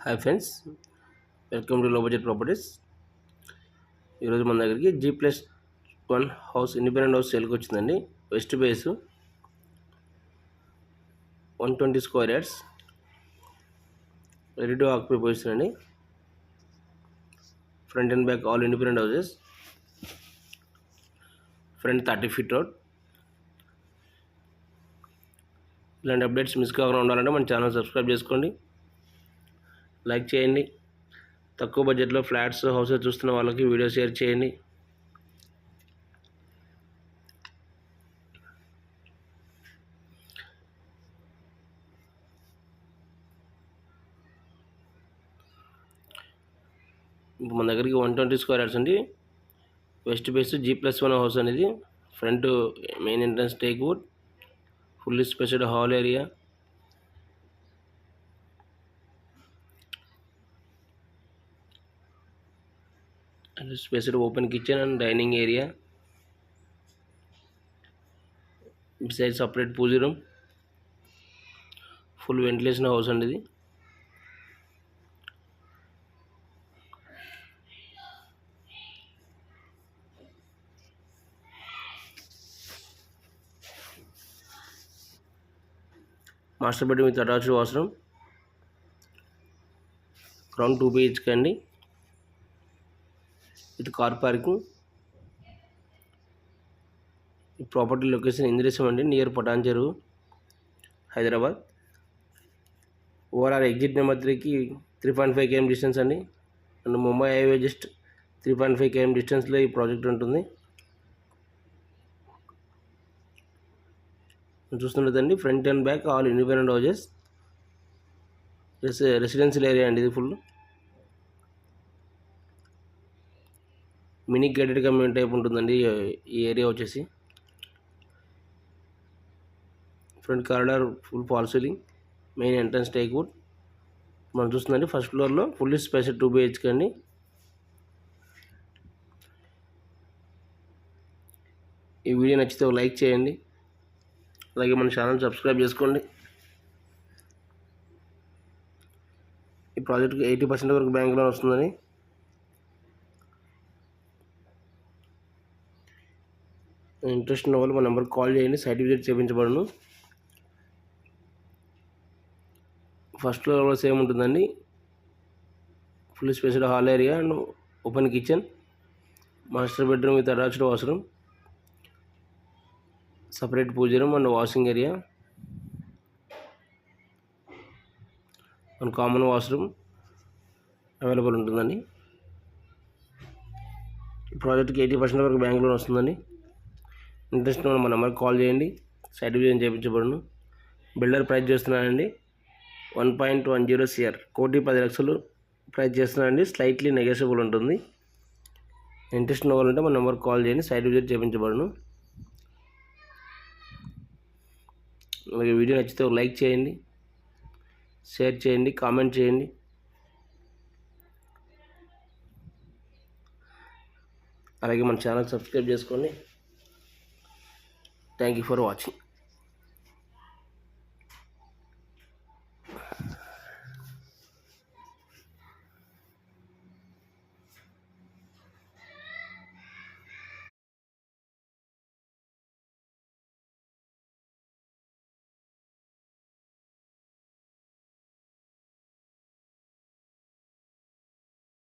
Hi friends, welcome to low budget properties. ఈరోజు మన దగ్గరికి G+1 హౌస్ ఇండిపెండెంట్ హౌస్ సేల్కి వచ్చిందండి. West base 120 square yards, ready to occupy position అండి. Front and back all independent houses. Front 30 feet road. ఇలాంటి updates miss కాకుండా ఉండాలంటే మన ఛానల్ సబ్స్క్రైబ్ చేసుకోండి, లైక్ చేయండి. తక్కువ బడ్జెట్లో ఫ్లాట్స్ హౌసెస్ చూస్తున్న వాళ్ళకి వీడియో షేర్ చేయండి. ఇప్పుడు మన దగ్గరికి 120 స్క్వేర్ యార్డ్స్ అండి. వెస్ట్ బేస్ G+1 హౌస్ అనేది. Front main entrance teak wood, fully spaced hall area, and spaced open kitchen and dining area. Beside separate pooja room, full ventilation house అండి ఇది. Master bedroom with attached washroom, ground 2 BHK అండి, with car parking. ఈ property location Indresham అండి, near Patan చెరువు, Hyderabad. Overall exit number 3కి 3.5 km distance అండి. And Mumbai highway just 3.5 km డిస్టెన్స్లో ఈ ప్రాజెక్ట్ ఉంటుంది. చూస్తున్నదండి, front and back all independent houses. Residential area అండి ఇది. Full mini gated community type ఉంటుందండి ఈ ఏరియా వచ్చేసి. Front corridor full fall ceiling, main entrance teak wood. మనం చూస్తుందండి ఫస్ట్ ఫ్లోర్లో ఫుల్లీ స్పేస్ 2 BHK అండి. ఈ వీడియో నచ్చితే ఒక లైక్ చేయండి, అలాగే మన ఛానల్ సబ్స్క్రైబ్ చేసుకోండి. ఈ ప్రాజెక్ట్కి 80% వరకు బ్యాంక్ లోన్ వస్తుందని. ఇంట్రెస్ట్ ఉన్న వాళ్ళు మా నెంబర్కి కాల్ చేయండి, సైట్ విజిట్ చేయించబడును. ఫస్ట్ ఫ్లోర్లో సేమ్ ఉంటుందండి, full spaced hall area and open kitchen, master bedroom with attached washroom, separate pooja room and washing area, and common washroom available ఉంటుందండి. ఈ ప్రాజెక్ట్కి 80% వరకు బ్యాంక్ లోన్ వస్తుందండి. ఇంట్రెస్ట్ ఉన్న మా నెంబర్కి కాల్ చేయండి, సైట్ విజిట్ చేయించబడును. బిల్డర్ ప్రైస్ చేస్తున్నానండి 1.10 CR, 1,10,00,000 ప్రైస్ చేస్తున్నానండి. స్లైట్లీ నెగోషియబుల్ ఉంటుంది. ఇంట్రెస్ట్ ఉన్న వాళ్ళంటే మా నెంబర్కి కాల్ చేయండి, సైట్ విజిట్ చేయించబడును. అలాగే వీడియో నచ్చితే ఒక లైక్ చేయండి, షేర్ చేయండి, కామెంట్ చేయండి. అలాగే మన ఛానల్ సబ్స్క్రైబ్ చేసుకోండి. Thank you for watching.